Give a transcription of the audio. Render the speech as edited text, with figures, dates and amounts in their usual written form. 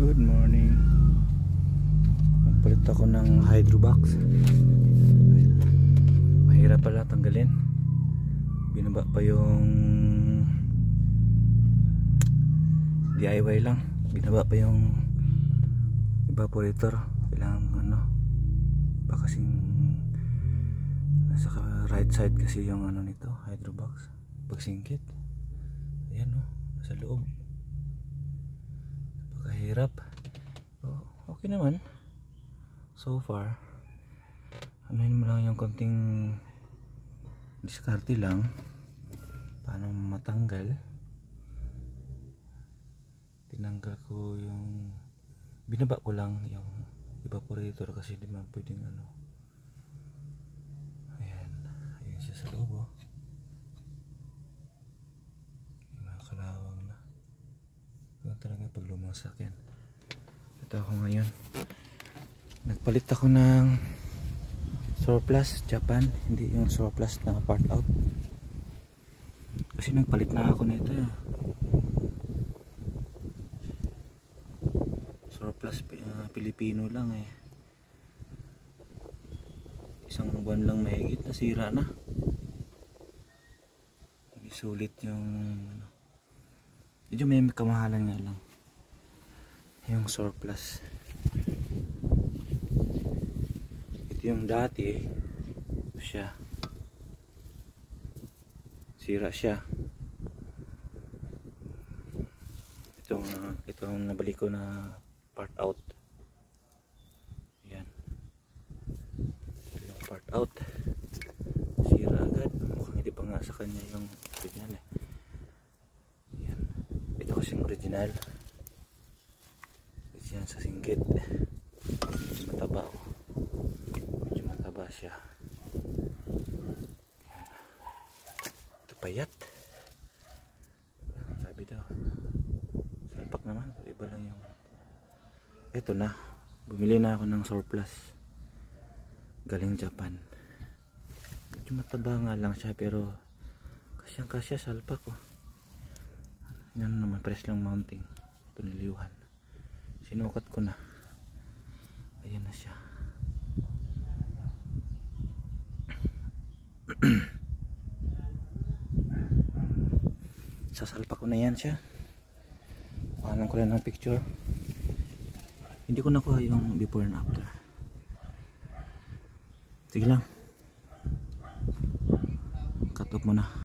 Good morning. Nagpalit ako ng hydrobox. Mahirap pala tanggalin. Binaba pa yung DIY lang. Binaba pa yung evaporator. Kailangan pa kasing nasa right side kasi yung nito, hydrobox. Pagsingkit. Ayan nasa loob. Hirap. Okay naman so far. Anuhin mo lang yung konting diskarte lang paano matanggal. Tinanggal ko yung binaba ko lang yung evaporator kasi di man pwedeng ayan siya sa loob kalawang na. Ito talaga pag lumang sakyan. Ito ako ngayon. Nagpalit ako ng surplus Japan, hindi yung surplus na part out. Kasi nagpalit na ako nito surplus Pilipino lang isang buwan lang mahigit nasira na. Hindi sulit yung medyo may kamahalan nga lang yung surplus. Ito yung dati siya sira siya. Itong nabalik ko na part out. Yan ito yung part out, sira agad. Mukhang hindi pa nga sa kanya yung original yan. Ito kasing original sa singgit. Medyo mataba siya. Ito payat. Sabi daw salpak naman, iba lang yung ito na. Bumili na ako ng surplus galing Japan. Medyo mataba nga lang siya pero kasyang kasya salpak yan naman, press lang mounting. Ito niliuhan, sinukat ko na. Ayan na siya. Sasalpak ko na yan siya. Pakanan ko lang ng picture. Hindi ko nakuha yung before and after. Sige lang, cut off mo na.